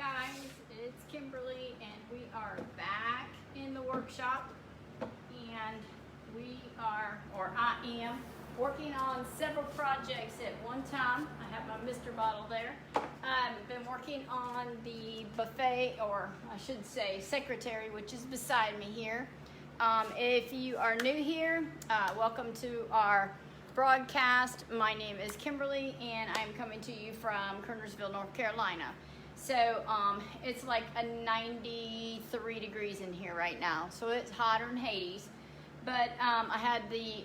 guys, it's Kimberly and we are back in the workshop, and we are, or I am, working on several projects at one time. I have my Mr. bottle there. I've been working on the buffet, or I should say secretary, which is beside me here. If you are new here, welcome to our broadcast. My name is Kimberly and I'm coming to you from Kernersville, North Carolina. So it's like a 93 degrees in here right now, so it's hotter than Hades. But I had the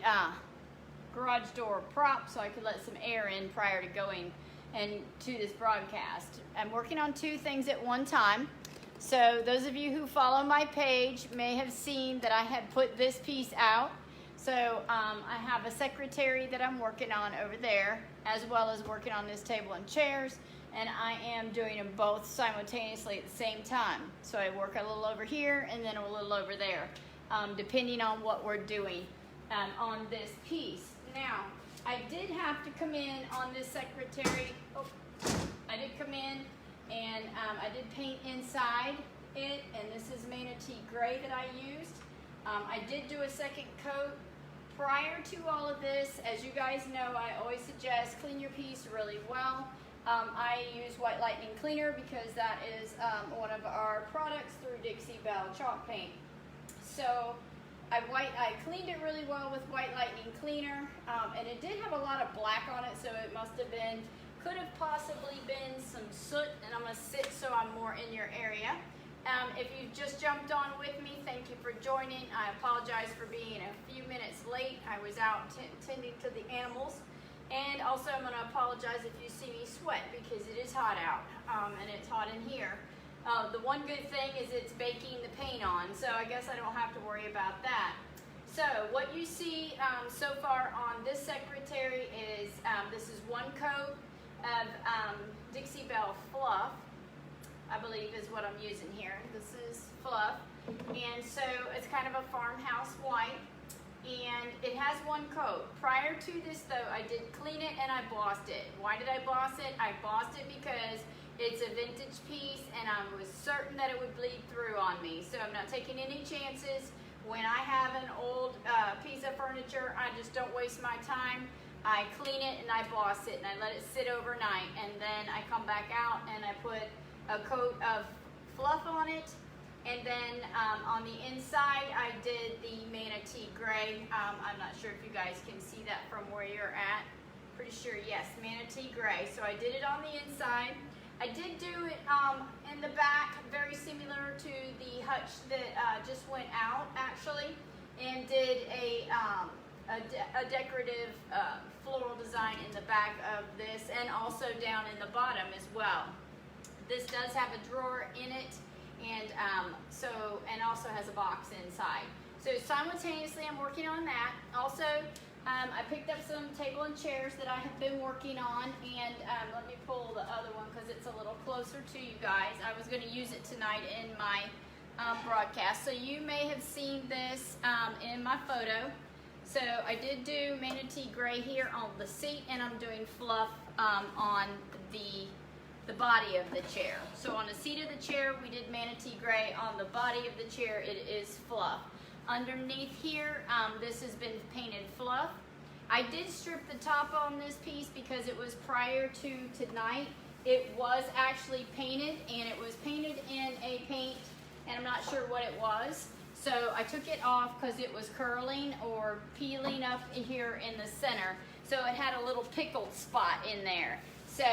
garage door propped so I could let some air in prior to going and to this broadcast. I'm working on two things at one time. So those of you who follow my page may have seen that I had put this piece out. So I have a secretary that I'm working on over there, as well as working on this table and chairs, and I am doing them both simultaneously at the same time. So I work a little over here and then a little over there, depending on what we're doing on this piece. Now, I did have to come in on this secretary. Oh, I did come in and I did paint inside it, and this is Manatee Gray that I used. I did do a second coat. Prior to all of this, as you guys know, I always suggest clean your piece really well. I use White Lightning Cleaner because that is one of our products through Dixie Belle Chalk Paint. So I cleaned it really well with White Lightning Cleaner, and it did have a lot of black on it, so it must have been, could have possibly been some soot, and I'm going to sit so I'm more in your area. If you just jumped on with me, thank you for joining. I apologize for being a few minutes late. I was out tending to the animals. And also I'm going to apologize if you see me sweat because it is hot out, and it's hot in here. The one good thing is it's baking the paint on, so I guess I don't have to worry about that. So what you see so far on this secretary is this is one coat of Dixie Belle Fluff, I believe is what I'm using here. This is fluff, and so it's kind of a farmhouse white, and it has one coat. Prior to this though, I did clean it and I bossed it. Why did I boss it? I bossed it because it's a vintage piece and I was certain that it would bleed through on me, so I'm not taking any chances. When I have an old piece of furniture, I just don't waste my time. I clean it and I boss it and I let it sit overnight, and then I come back out and I put a coat of fluff on it, and then on the inside I did the Manatee Gray. I'm not sure if you guys can see that from where you're at. Pretty sure, yes, Manatee Gray. So I did it on the inside. I did do it in the back, very similar to the hutch that just went out actually, and did a decorative floral design in the back of this, and also down in the bottom as well. This does have a drawer in it, and also has a box inside. So simultaneously I'm working on that. Also, I picked up some table and chairs that I have been working on, and let me pull the other one because it's a little closer to you guys. I was going to use it tonight in my broadcast, so you may have seen this in my photo. So I did do Manatee Gray here on the seat, and I'm doing fluff on the body of the chair. So on the seat of the chair we did Manatee Gray. On the body of the chair it is fluff. Underneath here this has been painted fluff. I did strip the top on this piece because it was prior to tonight. It was actually painted, and it was painted in a paint, and I'm not sure what it was. So I took it off because it was curling or peeling up in here in the center. So it had a little pickled spot in there. So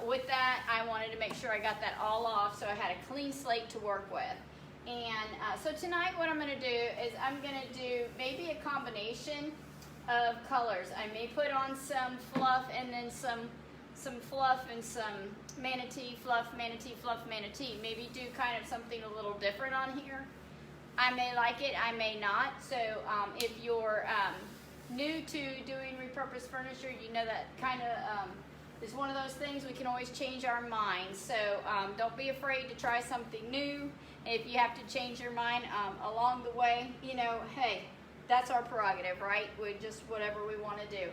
with that, I wanted to make sure I got that all off, so I had a clean slate to work with. And so tonight what I'm going to do is I'm going to do maybe a combination of colors. I may put on some fluff and then some fluff and some manatee fluff, manatee fluff, manatee. Maybe do kind of something a little different on here. I may like it, I may not. So if you're new to doing repurposed furniture, you know that kind of it's one of those things we can always change our minds. So don't be afraid to try something new. If you have to change your mind along the way, you know, hey, that's our prerogative, right? We just whatever we want to do.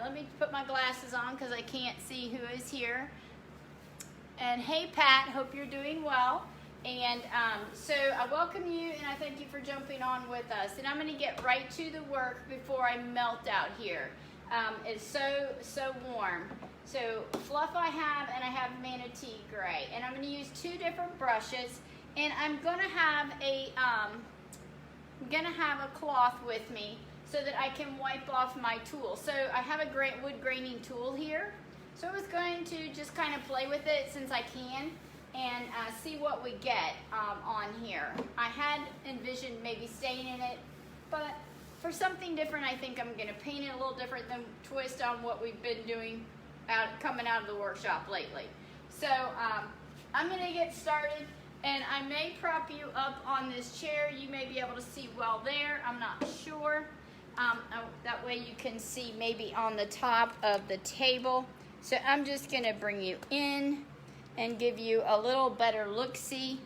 Let me put my glasses on because I can't see who is here. And hey Pat, hope you're doing well. And so I welcome you and I thank you for jumping on with us. And I'm going to get right to the work before I melt out here. It's so warm. So fluff I have, and I have Manatee Gray. And I'm going to use two different brushes. And I'm going to have a cloth with me so that I can wipe off my tool. So I have a wood graining tool here. So I was going to just kind of play with it since I can and see what we get on here. I had envisioned maybe staining it, but for something different, I think I'm going to paint it a little different than twist on what we've been doing coming out of the workshop lately. So I'm going to get started, and I may prop you up on this chair. You may be able to see well there. I'm not sure. That way you can see maybe on the top of the table. So I'm just going to bring you in and give you a little better look-see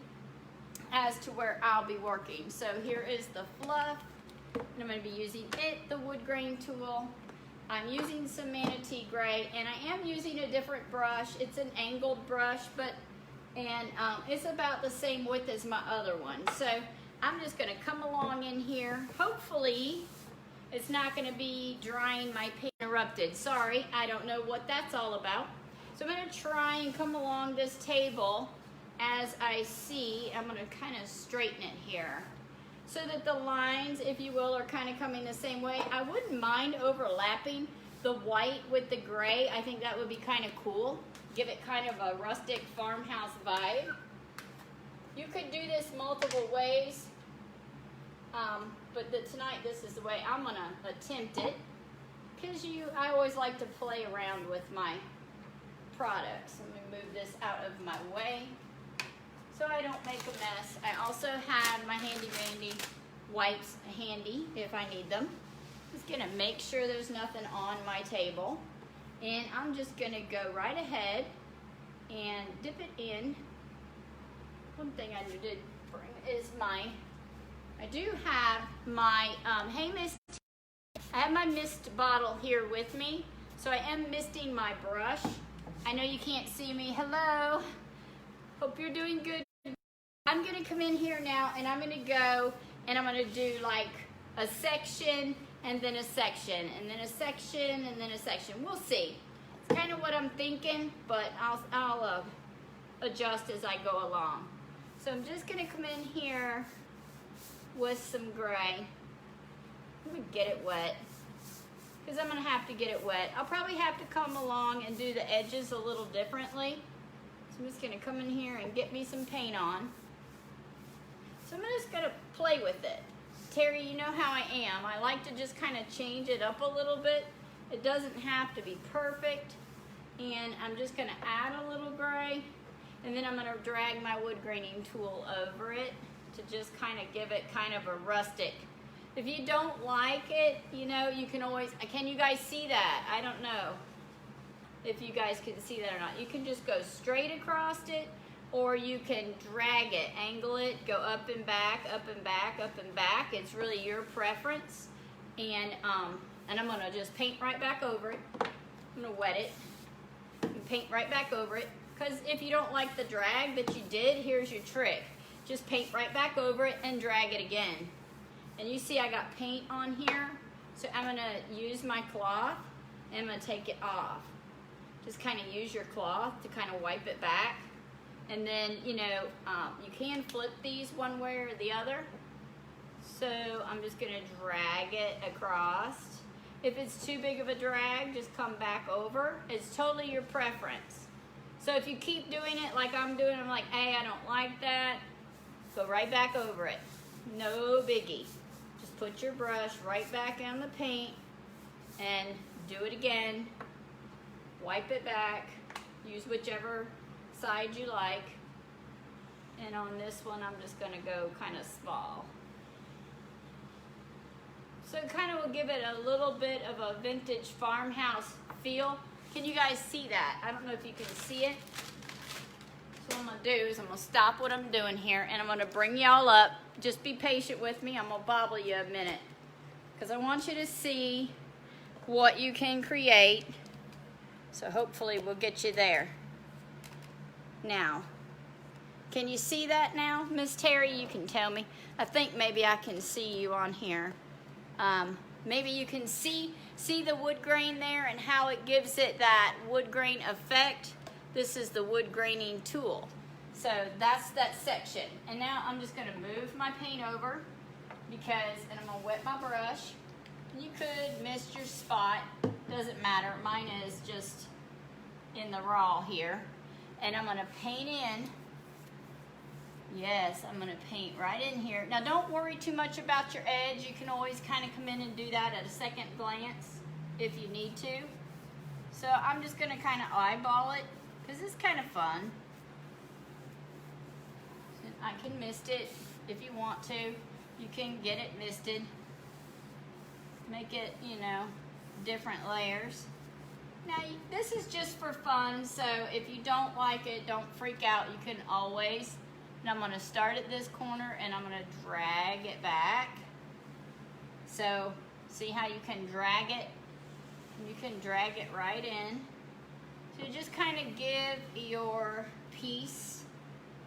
as to where I'll be working. So here is the fluff, and I'm going to be using the wood grain tool. I'm using some Manatee Gray, and I am using a different brush. It's an angled brush, and it's about the same width as my other one. So I'm just going to come along in here. Hopefully it's not going to be drying my paint interrupted. Sorry, I don't know what that's all about. So I'm going to try and come along this table as I see. I'm going to kind of straighten it here so that the lines, if you will, are kind of coming the same way. I wouldn't mind overlapping the white with the gray. I think that would be kind of cool. Give it kind of a rustic farmhouse vibe. You could do this multiple ways. But tonight this is the way I'm going to attempt it, because I always like to play around with my products. Let me move this out of my way so I don't make a mess. I also have my handy dandy wipes handy if I need them. Just going to make sure there's nothing on my table, and I'm just going to go right ahead and dip it in. One thing I did bring is I do have my Hey Mist. I have my mist bottle here with me, so I am misting my brush. I know you can't see me. Hello. Hope you're doing good. I'm going to come in here now, and I'm going to go, and I'm going to do like a section, and then a section, and then a section, and then a section. We'll see. It's kind of what I'm thinking, but I'll adjust as I go along. So I'm just going to come in here with some gray. I'm going to get it wet, because I'm going to have to get it wet. I'll probably have to come along and do the edges a little differently. So I'm just going to come in here and get me some paint on. So I'm just going to play with it. Terry, you know how I am. I like to just kind of change it up a little bit. It doesn't have to be perfect. And I'm just going to add a little gray, and then I'm going to drag my wood graining tool over it to just kind of give it kind of a rustic. If you don't like it, you know, you can always, can you guys see that? I don't know if you guys can see that or not. You can just go straight across it, or you can drag it, angle it, go up and back, up and back, up and back. It's really your preference. And I'm gonna just paint right back over it. I'm gonna wet it and paint right back over it. Because if you don't like the drag that you did, here's your trick. Just paint right back over it and drag it again. And you see I got paint on here, so I'm gonna use my cloth and I'm gonna take it off. Just kind of use your cloth to kind of wipe it back. And then, you know, you can flip these one way or the other. So I'm just gonna drag it across. If it's too big of a drag, just come back over. It's totally your preference. So if you keep doing it like I'm doing, I'm like, hey, I don't like that, go right back over it. No biggie. Just put your brush right back on the paint and do it again. Wipe it back. Use whichever side you like. And on this one, I'm just gonna go kind of small. So it kind of will give it a little bit of a vintage farmhouse feel. Can you guys see that? I don't know if you can see it. So what I'm gonna do is I'm gonna stop what I'm doing here, and I'm gonna bring y'all up. Just be patient with me. I'm gonna bobble you a minute, because I want you to see what you can create. So hopefully we'll get you there. Now, can you see that now? Miss Terry, you can tell me. I think maybe I can see you on here. Maybe you can see the wood grain there and how it gives it that wood grain effect. This is the wood graining tool. So that's that section. And now I'm just gonna move my paint over and I'm gonna wet my brush. You could miss your spot, doesn't matter. Mine is just in the raw here. And I'm gonna paint in. Yes, I'm gonna paint right in here. Now don't worry too much about your edge. You can always kind of come in and do that at a second glance if you need to. So I'm just gonna kind of eyeball it because it's kind of fun. I can mist it if you want to. You can get it misted. Make it, you know, different layers. Now, this is just for fun, so if you don't like it, don't freak out. You can always. And I'm going to start at this corner and I'm going to drag it back. So, see how you can drag it? You can drag it right in. So just kind of give your piece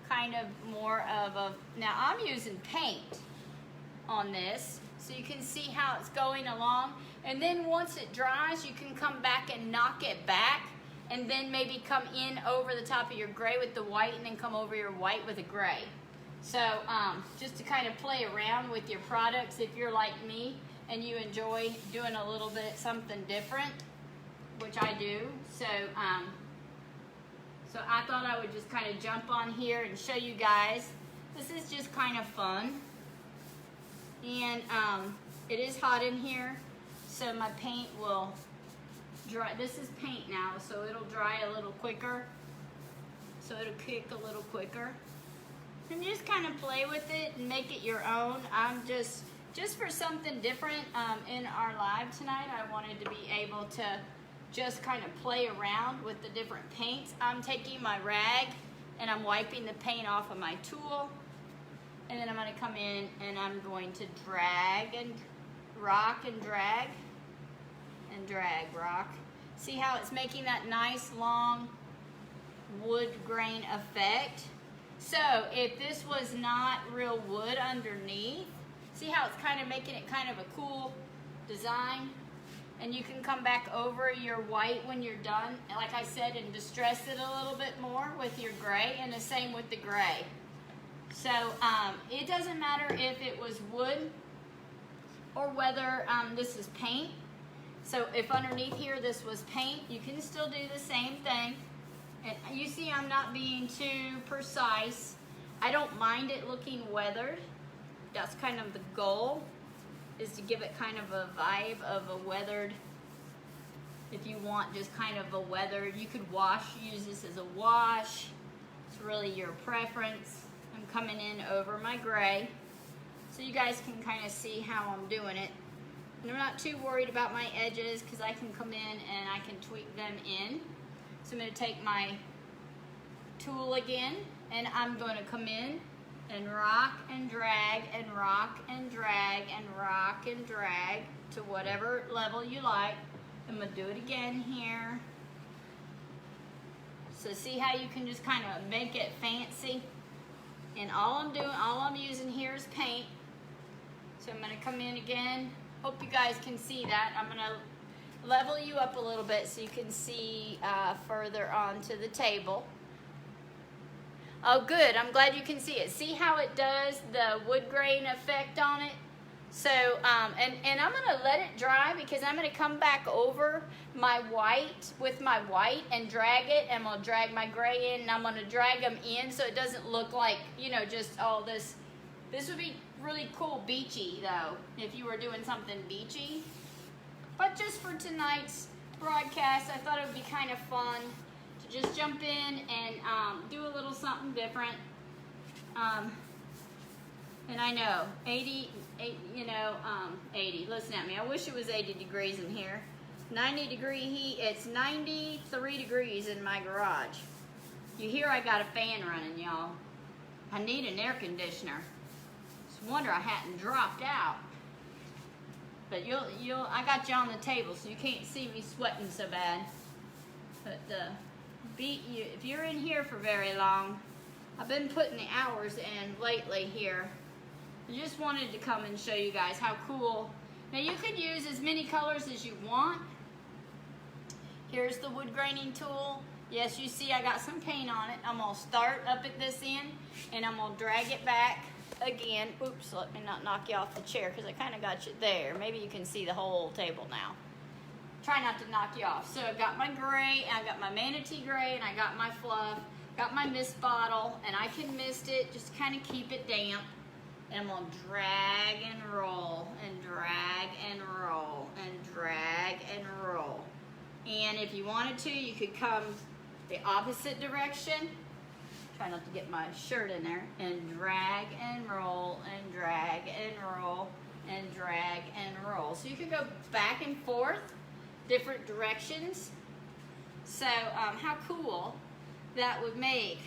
kind of more of a, now I'm using paint on this so you can see how it's going along, and then once it dries you can come back and knock it back and then maybe come in over the top of your gray with the white and then come over your white with a gray. So just to kind of play around with your products if you're like me and you enjoy doing a little bit something different, which I do. So so I thought I would just kind of jump on here and show you guys. This is just kind of fun. And it is hot in here, so my paint will dry. This is paint now, so it'll dry a little quicker. So it'll kick a little quicker. And you just kind of play with it and make it your own. I'm just for something different in our live tonight, I wanted to be able to just kind of play around with the different paints. I'm taking my rag and I'm wiping the paint off of my tool, and then I'm going to come in and I'm going to drag and rock and drag and drag, rock. See how it's making that nice long wood grain effect? So if this was not real wood underneath, see how it's kind of making it kind of a cool design? And you can come back over your white when you're done, like I said, and distress it a little bit more with your gray, and the same with the gray. So it doesn't matter if it was wood or whether this is paint. So if underneath here this was paint, you can still do the same thing. And you see I'm not being too precise. I don't mind it looking weathered. That's kind of the goal, is to give it kind of a vibe of a weathered. If you want just kind of a weathered, you could use this as a wash. It's really your preference. I'm coming in over my gray so you guys can kind of see how I'm doing it. And I'm not too worried about my edges because I can come in and I can tweak them in. So I'm going to take my tool again and I'm going to come in and rock and drag and rock and drag and rock and drag to whatever level you like. I'm going to do it again here. So see how you can just kind of make it fancy? And all I'm using here is paint. So I'm going to come in again. Hope you guys can see that. I'm going to level you up a little bit so you can see further onto the table. Oh, good. I'm glad you can see it. See how it does the wood grain effect on it? So, and I'm going to let it dry because I'm going to come back over my white with my white and drag it. And I'm going to drag my gray in and I'm going to drag them in so it doesn't look like, you know, just all this. This would be really cool beachy, though, if you were doing something beachy. But just for tonight's broadcast, I thought it would be kind of fun to just jump in and do a little something different. And I know, 80, listen at me. I wish it was 80 degrees in here. 90 degree heat, it's 93 degrees in my garage. You hear I got a fan running, y'all. I need an air conditioner. It's a wonder I hadn't dropped out. But I got you on the table so you can't see me sweating so bad. But if you're in here for very long, I've been putting the hours in lately here. I just wanted to come and show you guys how cool. Now you could use as many colors as you want. Here's the wood graining tool. Yes, you see I got some paint on it. I'm gonna start up at this end and I'm gonna drag it back again. Oops, let me not knock you off the chair because I kind of got you there. Maybe you can see the whole table now. Try not to knock you off. So I got my gray, I got my manatee gray, and I got my fluff. Got my mist bottle, and I can mist it, just kind of keep it damp. And I'm gonna drag and roll, and drag and roll, and drag and roll. And if you wanted to, you could come the opposite direction. Try not to get my shirt in there. And drag and roll, and drag and roll, and drag and roll. So you could go back and forth, different directions. So how cool that would make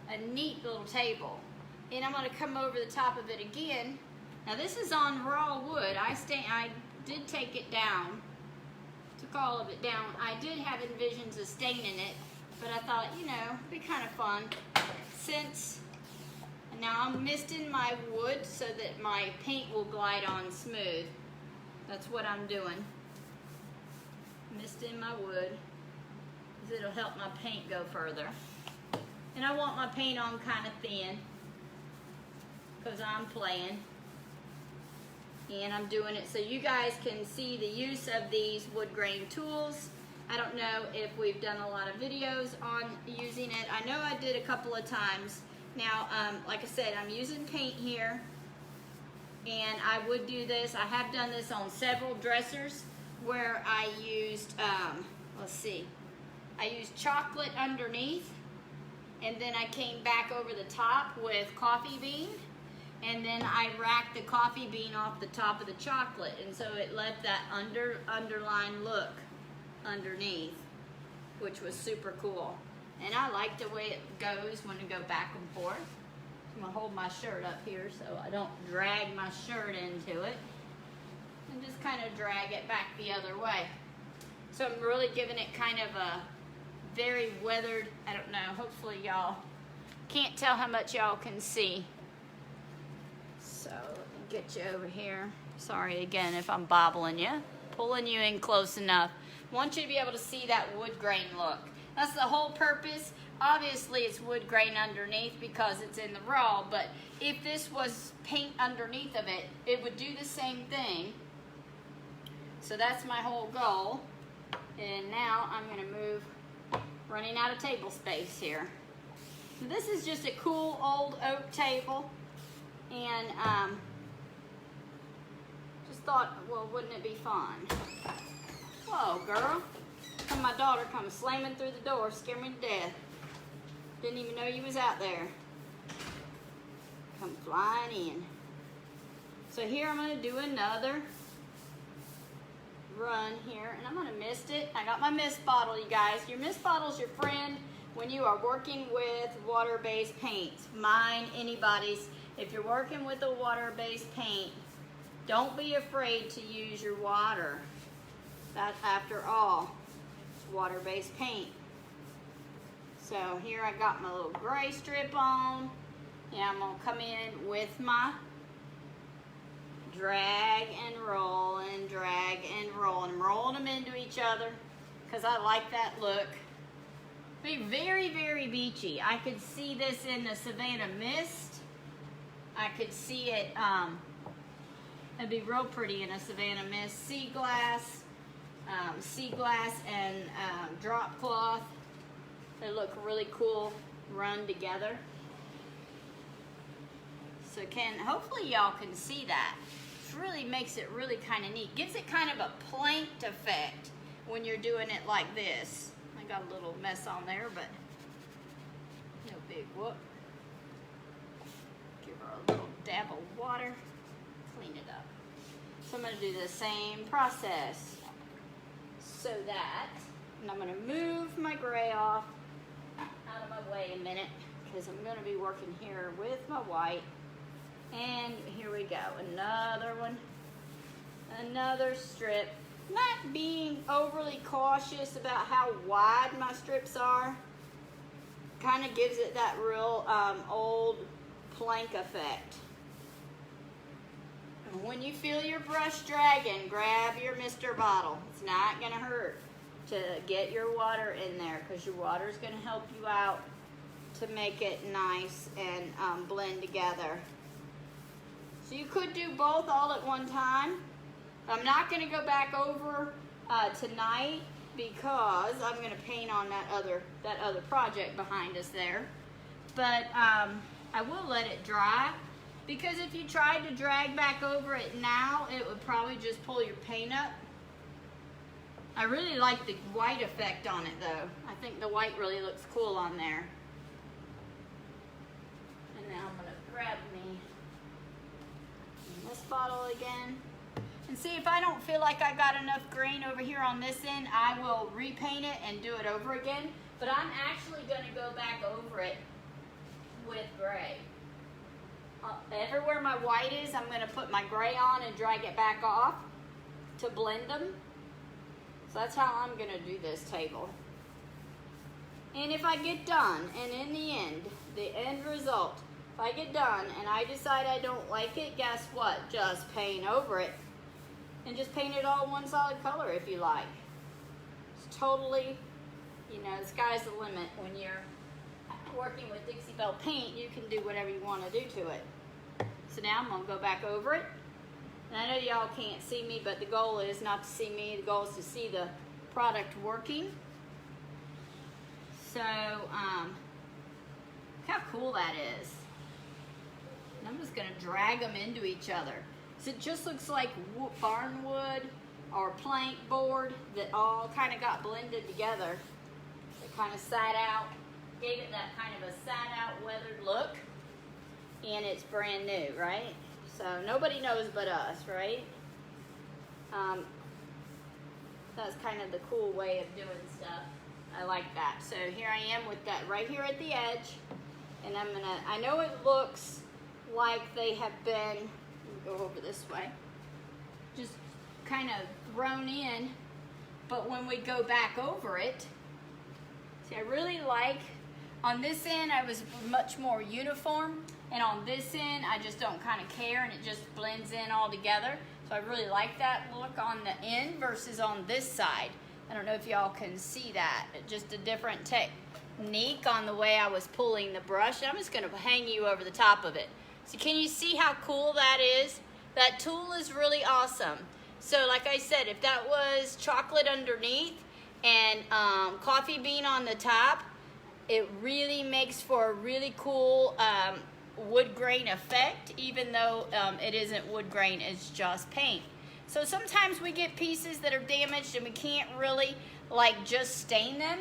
a neat little table. And I'm going to come over the top of it again. Now this is on raw wood. I did take it down, took all of it down. I did have envisions of staining it, but I thought, you know, it'd be kind of fun. Since now I'm misting my wood so that my paint will glide on smooth. That's what I'm doing. Misting my wood, because it'll help my paint go further. And I want my paint on kind of thin, because I'm playing. And I'm doing it so you guys can see the use of these wood grain tools. I don't know if we've done a lot of videos on using it. I know I did a couple of times. Now, like I said, I'm using paint here. And I would do this. I have done this on several dressers where I used, let's see, I used chocolate underneath, and then I came back over the top with coffee bean, and then I racked the coffee bean off the top of the chocolate, and so it left that underline look underneath, which was super cool. And I like the way it goes when you go back and forth. I'm gonna hold my shirt up here so I don't drag my shirt into it. And just kind of drag it back the other way. So I'm really giving it kind of a very weathered, I don't know, hopefully y'all can't tell how much y'all can see. So let me get you over here. Sorry again if I'm bobbling you, pulling you in close enough. I want you to be able to see that wood grain look. That's the whole purpose. Obviously it's wood grain underneath because it's in the raw, but if this was paint underneath of it, it would do the same thing. So that's my whole goal. And now I'm gonna move, running out of table space here. So this is just a cool old oak table. And just thought, well, wouldn't it be fun? Whoa, girl. And my daughter comes slamming through the door, scared me to death. Didn't even know you was out there. Come flying in. So here I'm gonna do another run here, and I'm gonna mist it. I got my mist bottle, you guys. Your mist bottle's your friend when you are working with water-based paints. Mine, anybody's. If you're working with a water-based paint, don't be afraid to use your water. That, after all, it's water-based paint. So here I got my little gray strip on. Yeah, I'm gonna come in with my drag and roll and drag and roll, and I'm rolling them into each other because I like that look. Be very, very beachy. I could see this in the Savannah Mist. I could see it, it'd be real pretty in a Savannah Mist. Sea glass and drop cloth. They look really cool run together. So hopefully y'all can see that. It really makes it really kind of neat. Gives it kind of a planked effect when you're doing it like this. I got a little mess on there, but no big whoop. Give her a little dab of water, clean it up. So I'm gonna do the same process. So that, and I'm gonna move my gray off out of my way a minute because I'm gonna be working here with my white. And here we go, another one, another strip. Not being overly cautious about how wide my strips are. kind of gives it that real old plank effect. When you feel your brush dragging, grab your Mr. bottle. It's not going to hurt to get your water in there, because your water is going to help you out to make it nice and blend together. So you could do both all at one time. I'm not going to go back over tonight, because I'm going to paint on that other project behind us there. But I will let it dry, because if you tried to drag back over it now, it would probably just pull your paint up. I really like the white effect on it though. I think the white really looks cool on there. And now I'm going to grab me this bottle again. And see, if I don't feel like I got enough grain over here on this end, I will repaint it and do it over again. But I'm actually going to go back over it with gray. Everywhere my white is, I'm going to put my gray on and drag it back off to blend them. So that's how I'm going to do this table. And if I get done, and in the end result, if I get done and I decide I don't like it, guess what? Just paint over it. And just paint it all one solid color if you like. It's totally, you know, the sky's the limit. When you're working with Dixie Belle paint, you can do whatever you want to do to it. So now I'm going to go back over it. And I know y'all can't see me, but the goal is not to see me. The goal is to see the product working. So, look how cool that is. And I'm just going to drag them into each other. So it just looks like barn wood or plank board that all kind of got blended together. It kind of sat out, gave it that kind of a sat out weathered look. And it's brand new, right? So nobody knows but us, right? That's kind of the cool way of doing stuff. I like that. So here I am with that right here at the edge. And I know it looks like they have been, go over this way, just kind of thrown in. But when we go back over it, see, I really like, on this end I was much more uniform, and on this end I just don't kind of care, and it just blends in all together. So I really like that look on the end versus on this side. I don't know if y'all can see that. Just a different technique on the way I was pulling the brush. I'm just going to hang you over the top of it. So can you see how cool that is? That tool is really awesome. So like I said, if that was chocolate underneath and coffee bean on the top, it really makes for a really cool wood grain effect, even though it isn't wood grain, it's just paint. So sometimes we get pieces that are damaged and we can't really like just stain them.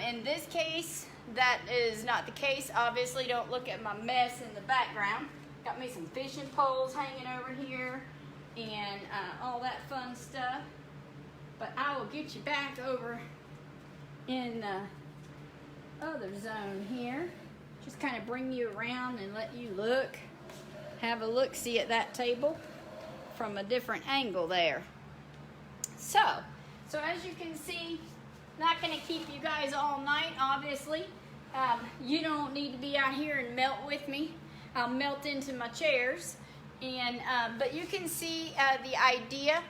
In this case, that is not the case. Obviously, don't look at my mess in the background. Got me some fishing poles hanging over here and all that fun stuff. But I will get you back over in the other zone here. Just kind of bring you around and let you look. Have a look-see at that table from a different angle there. So as you can see, not going to keep you guys all night, obviously. You don't need to be out here and melt with me. I'll melt into my chairs. And but you can see the idea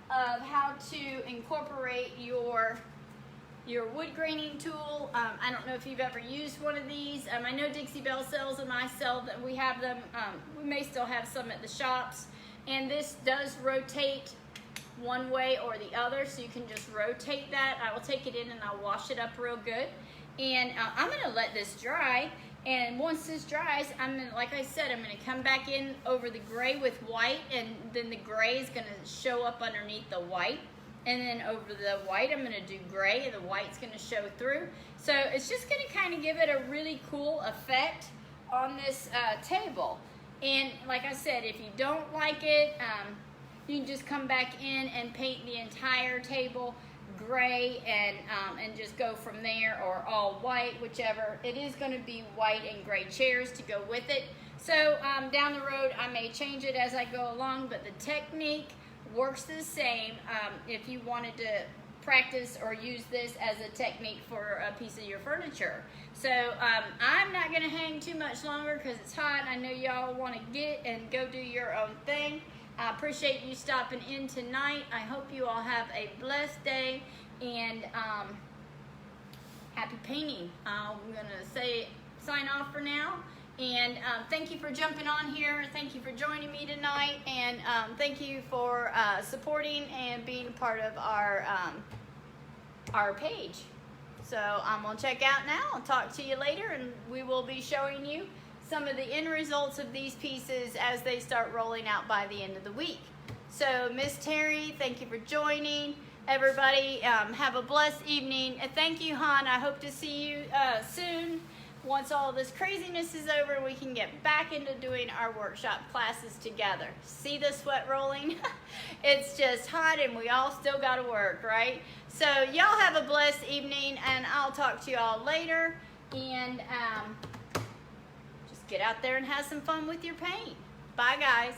of how to incorporate your wood graining tool. I don't know if you've ever used one of these. I know Dixie Belle sells them. I sell them. We have them. We may still have some at the shops. And this does rotate one way or the other, so you can just rotate that. I will take it in and I'll wash it up real good. And I'm going to let this dry. And once this dries, like I said, I'm going to come back in over the gray with white, and then the gray is going to show up underneath the white. And then over the white, I'm going to do gray, and the white's going to show through. So it's just going to kind of give it a really cool effect on this table. And like I said, if you don't like it, you can just come back in and paint the entire table gray and just go from there, or all white, whichever. It is going to be white and gray chairs to go with it. So down the road, I may change it as I go along, but the technique works the same if you wanted to practice or use this as a technique for a piece of your furniture. So I'm not gonna hang too much longer because it's hot. I know y'all want to get and go do your own thing. I appreciate you stopping in tonight. I hope you all have a blessed day, and happy painting. I'm gonna sign off for now, and thank you for jumping on here. Thank you for joining me tonight, and thank you for supporting and being a part of our page. So I'm gonna check out now. I'll talk to you later, and we will be showing you some of the end results of these pieces as they start rolling out by the end of the week. So Miss Terry, thank you for joining. Everybody, have a blessed evening. And thank you, Han. I hope to see you soon. Once all this craziness is over, we can get back into doing our workshop classes together. See the sweat rolling? It's just hot and we all still gotta work, right? So y'all have a blessed evening, and I'll talk to y'all later. And just get out there and have some fun with your paint. Bye, guys.